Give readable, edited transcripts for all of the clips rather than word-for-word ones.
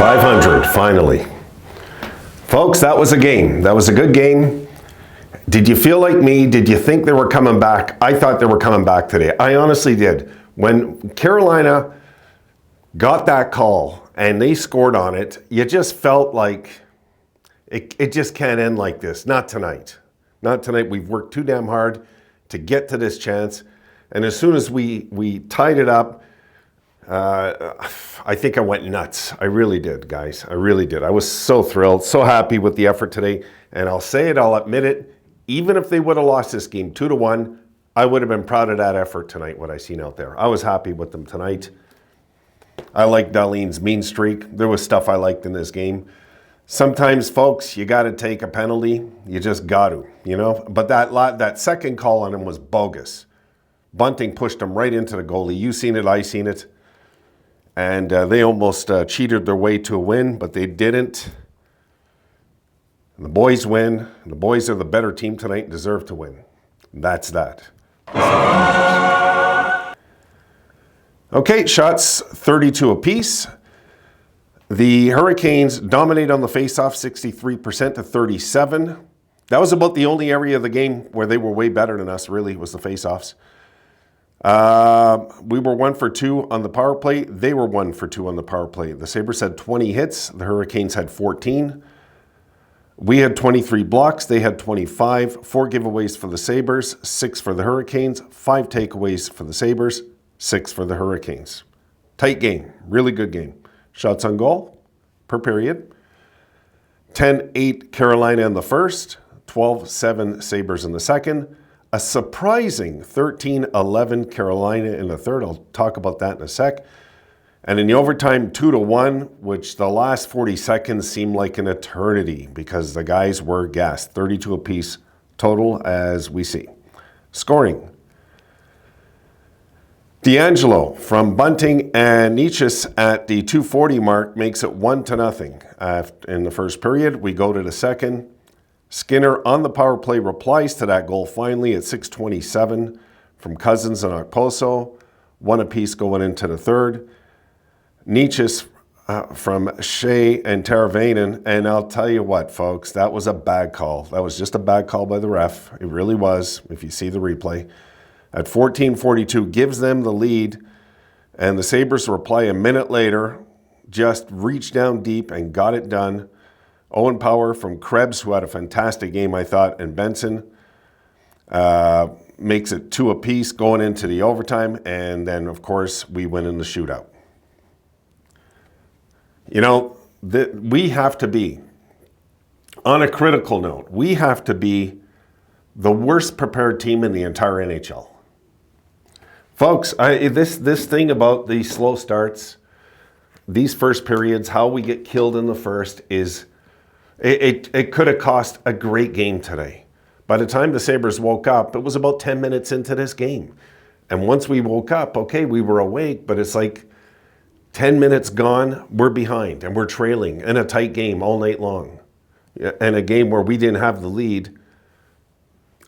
500, finally. Folks, that was a game. That was a good game. Did you feel like me? Did you think they were coming back? I thought they were coming back today. I honestly did. When Carolina got that call and they scored on it, you just felt like it just can't end like this. Not tonight. Not tonight. We've worked too damn hard to get to this chance. And as soon as we tied it up, I think I went nuts. I really did, guys. I really did. I was so thrilled, so happy with the effort today. And I'll say it, I'll admit it. Even if they would have lost this game 2-1, I would have been proud of that effort tonight, what I seen out there. I was happy with them tonight. I liked Darlene's mean streak. There was stuff I liked in this game. Sometimes, folks, you got to take a penalty. You just got to, you know. But that second call on him was bogus. Bunting pushed him right into the goalie. You seen it, I seen it. And they almost cheated their way to a win, but they didn't. And the boys win. The boys are the better team tonight and deserve to win. That's that. Okay, shots 32 apiece. The Hurricanes dominate on the faceoff 63% to 37. That was about the only area of the game where they were way better than us, really, was the faceoffs. We were 1 for 2 on the power play. They were 1 for 2 on the power play. The Sabres had 20 hits. The Hurricanes had 14. We had 23 blocks. They had 25. 4 giveaways for the Sabres, 6 for the Hurricanes, 5 takeaways for the Sabres, 6 for the Hurricanes. Tight game. Really good game. Shots on goal per period. 10-8 Carolina in the first. 12-7 Sabres in the second. A surprising 13-11 Carolina in the third. I'll talk about that in a sec. And in the overtime, 2-1, which the last 40 seconds seemed like an eternity because the guys were gassed. 32 apiece total, as we see. Scoring. D'Angelo from Bunting and Nietzsche at the 2:40 mark makes it 1-0 in the first period. We go to the second. Skinner on the power play replies to that goal finally at 6:27 from Cousins and Okposo. 1 apiece going into the third. Nietzsche from Shea and Teravainen. And I'll tell you what, folks, that was a bad call. That was just a bad call by the ref. It really was, if you see the replay. At 14:42, gives them the lead. And the Sabres reply a minute later, just reached down deep and got it done. Owen Power from Krebs, who had a fantastic game, I thought, and Benson makes it 2 apiece going into the overtime. And then, of course, we win in the shootout. You know, we have to be, on a critical note, we have to be the worst prepared team in the entire NHL. Folks, this thing about these slow starts, these first periods, how we get killed in the first is... It could have cost a great game today. By the time the Sabres woke up, it was about 10 minutes into this game. And once we woke up, okay, we were awake, but it's like 10 minutes gone, we're behind and we're trailing in a tight game all night long. And a game where we didn't have the lead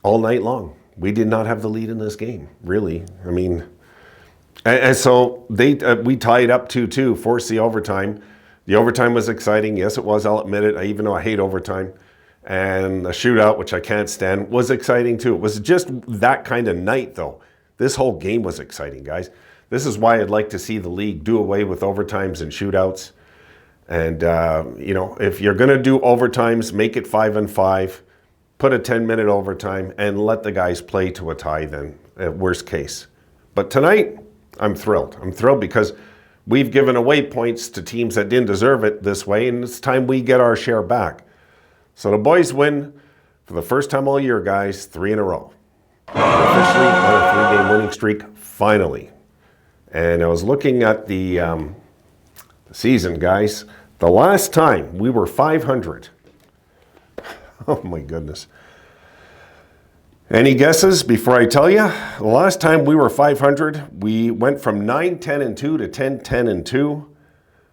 all night long. We did not have the lead in this game, really. I mean, and so we tied up 2-2, forced the overtime. The overtime was exciting. Yes, it was. I'll admit it. Even though I hate overtime. And the shootout, which I can't stand, was exciting too. It was just that kind of night, though. This whole game was exciting, guys. This is why I'd like to see the league do away with overtimes and shootouts. And, you know, if you're going to do overtimes, make it 5-5. Put a 10-minute overtime and let the guys play to a tie then, at worst case. But tonight, I'm thrilled. I'm thrilled because... we've given away points to teams that didn't deserve it this way, and it's time we get our share back. So the boys win for the first time all year, guys, 3 in a row. We're officially on a 3-game winning streak, finally. And I was looking at the season, guys. The last time we were 500. Oh, my goodness. Any guesses before I tell you? The last time we were 500, we went from 9-10-2 to 10-10-2.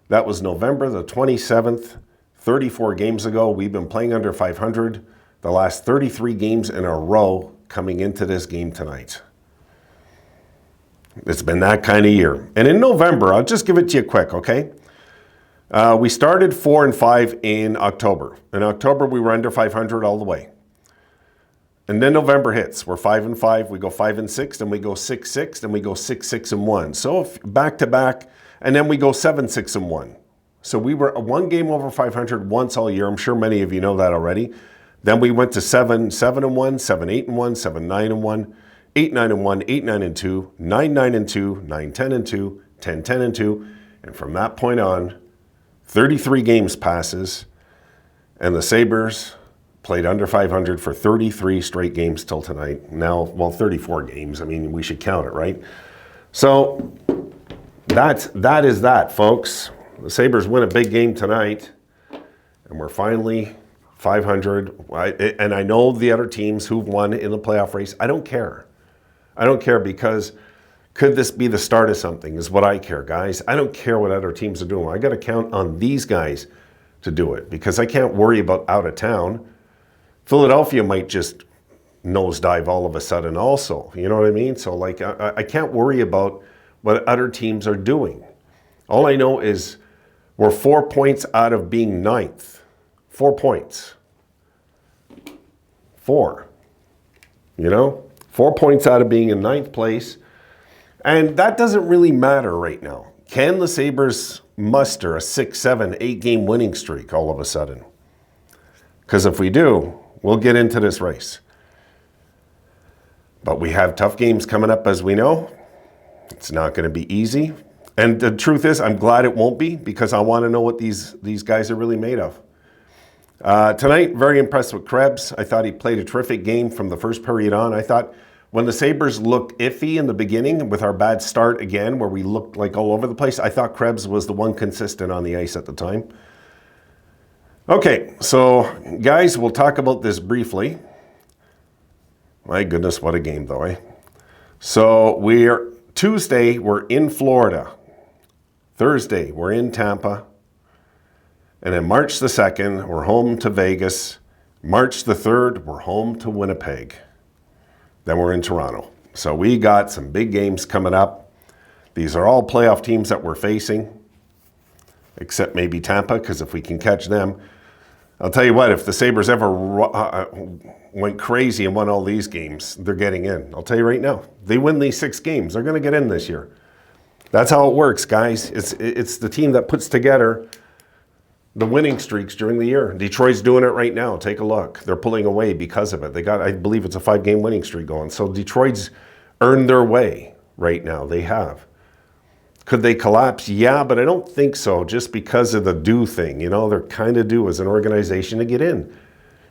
That was November the 27th, 34 games ago. We've been playing under 500 the last 33 games in a row coming into this game tonight. It's been that kind of year. And in November, I'll just give it to you quick, okay? We started 4-5 in October. In October, we were under 500 all the way. And then November hits. We're 5-5. We go 5-6. Then we go 6-6. Then we go 6-6-1. So back to back, and then we go 7-6-1. So we were one game over 500 once all year. I'm sure many of you know that already. Then we went to 7-7-1, 7-8-1, 7-9-1, 8-9-1, 8-9-2, 9-9-2, 9-10-2, 10-10-2, and from that point on, 33 games passes, and the Sabres played under 500 for 33 straight games till tonight. Now, well, 34 games. I mean, we should count it, right? So that is that, folks. The Sabres win a big game tonight, and we're finally 500. And I know the other teams who've won in the playoff race. I don't care. I don't care because could this be the start of something is what I care, guys. I don't care what other teams are doing. I got to count on these guys to do it because I can't worry about out of town. Philadelphia might just nosedive all of a sudden also. You know what I mean? So, like, I can't worry about what other teams are doing. All I know is we're 4 points out of being ninth. 4 points. 4. You know? 4 points out of being in ninth place. And that doesn't really matter right now. Can the Sabres muster a 6, 7, 8 game winning streak all of a sudden? Because if we do, we'll get into this race. But we have tough games coming up, as we know. It's not going to be easy. And the truth is, I'm glad it won't be because I want to know what these guys are really made of. Tonight, very impressed with Krebs. I thought he played a terrific game from the first period on. I thought when the Sabres looked iffy in the beginning with our bad start again, where we looked like all over the place, I thought Krebs was the one consistent on the ice at the time. Okay, so guys, we'll talk about this briefly. My goodness, what a game though, eh? So Tuesday, we're in Florida. Thursday, we're in Tampa. And then March the 2nd, we're home to Vegas. March the 3rd, we're home to Winnipeg. Then we're in Toronto. So we got some big games coming up. These are all playoff teams that we're facing, except maybe Tampa, because if we can catch them. I'll tell you what, if the Sabres ever went crazy and won all these games, they're getting in. I'll tell you right now, they win these 6 games, they're going to get in this year. That's how it works, guys. It's the team that puts together the winning streaks during the year. Detroit's doing it right now. Take a look. They're pulling away because of it. They got, I believe it's a 5-game winning streak going. So Detroit's earned their way right now. They have. Could they collapse? Yeah, but I don't think so just because of the due thing. You know, they're kind of due as an organization to get in.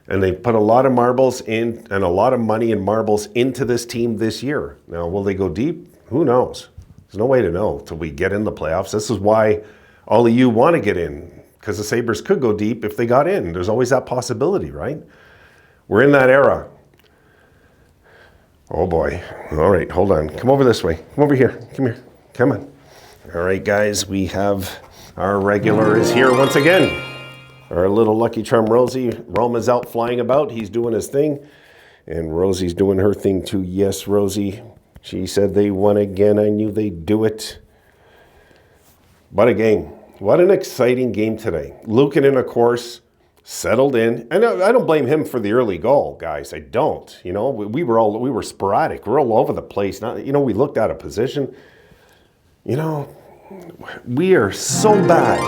And they put a lot of marbles in and a lot of money and marbles into this team this year. Now, will they go deep? Who knows? There's no way to know till we get in the playoffs. This is why all of you want to get in. Because the Sabres could go deep if they got in. There's always that possibility, right? We're in that era. Oh boy. All right, hold on. Come over this way. Come over here. Come here. Come on. All right, guys, we have our regular is here once again. Our little Lucky Charm Rosie. Roma's out flying about. He's doing his thing. And Rosie's doing her thing too. Yes, Rosie. She said they won again. I knew they'd do it. What a game. What an exciting game today. Luukkonen, of course, settled in. And I don't blame him for the early goal, guys. I don't. You know, we were sporadic. We're all over the place. We looked out of position. You know, we are so bad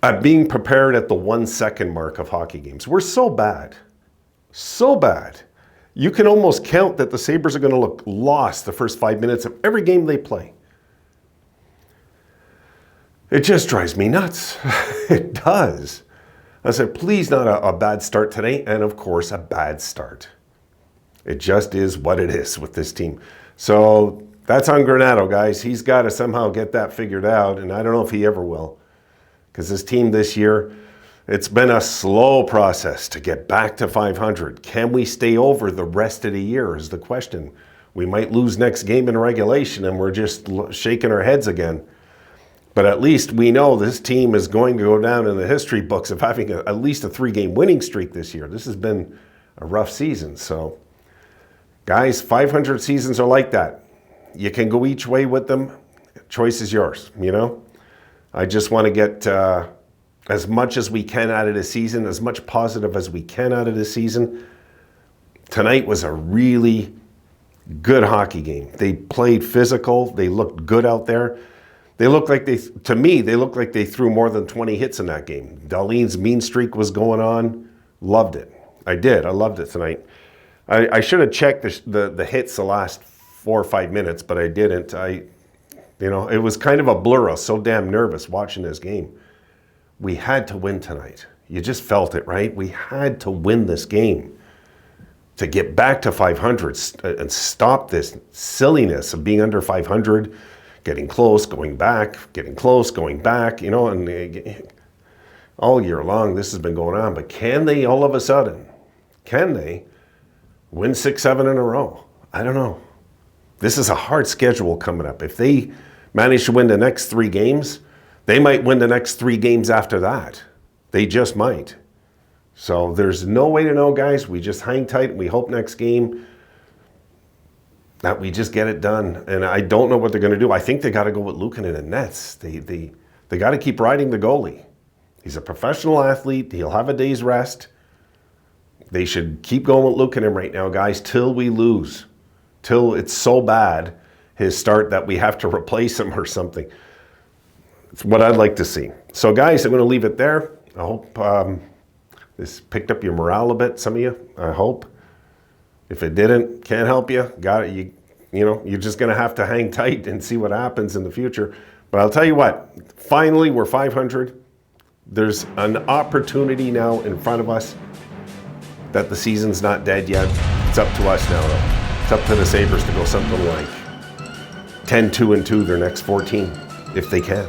at being prepared at the 1 second mark of hockey games. We're so bad. So bad. You can almost count that the Sabres are going to look lost the first 5 minutes of every game they play. It just drives me nuts. It does. I said, please not a bad start today. And of course, a bad start. It just is what it is with this team. So that's on Granato, guys. He's got to somehow get that figured out. And I don't know if he ever will. Because this team this year, it's been a slow process to get back to 500. Can we stay over the rest of the year is the question. We might lose next game in regulation and we're just shaking our heads again. But at least we know this team is going to go down in the history books of having at least a 3-game winning streak this year. This has been a rough season. So, guys, 500 seasons are like that. You can go each way with them. Choice is yours, you know. I just want to get as much as we can out of the season, as much positive as we can out of the season. Tonight was a really good hockey game. They played physical. They looked good out there. They looked like to me, they looked like they threw more than 20 hits in that game. Darlene's mean streak was going on. Loved it. I did. I loved it tonight. I should have checked the hits the last 4 or 5 minutes, but I didn't. It was kind of a blur. I was so damn nervous watching this game. We had to win tonight. You just felt it, right? We had to win this game to get back to 500 and stop this silliness of being under 500, getting close, going back, getting close, going back, and all year long this has been going on. But can they all of a sudden, win 6-7 in a row? I don't know. This is a hard schedule coming up. If they manage to win the next 3 games, they might win the next 3 games after that. They just might. So there's no way to know, guys. We just hang tight and we hope next game that we just get it done. And I don't know what they're going to do. I think they got to go with Luukkonen and nets. They got to keep riding the goalie. He's a professional athlete. He'll have a day's rest. They should keep going with Luukkonen right now, guys, till we lose. Till it's so bad, his start, that we have to replace him or something. It's what I'd like to see. So, guys, I'm going to leave it there. I hope this picked up your morale a bit, some of you. I hope. If it didn't, can't help you. Got it. You're just going to have to hang tight and see what happens in the future. But I'll tell you what. Finally, we're 500. There's an opportunity now in front of us that the season's not dead yet. It's up to us now, though. It's up to the Sabres to go something like 10-2-2 their next 14, if they can.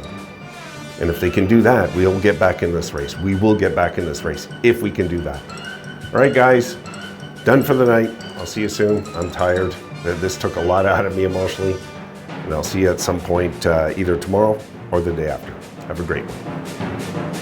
And if they can do that, we'll get back in this race. We will get back in this race if we can do that. All right, guys, done for the night. I'll see you soon. I'm tired. This took a lot out of me emotionally. And I'll see you at some point either tomorrow or the day after. Have a great one.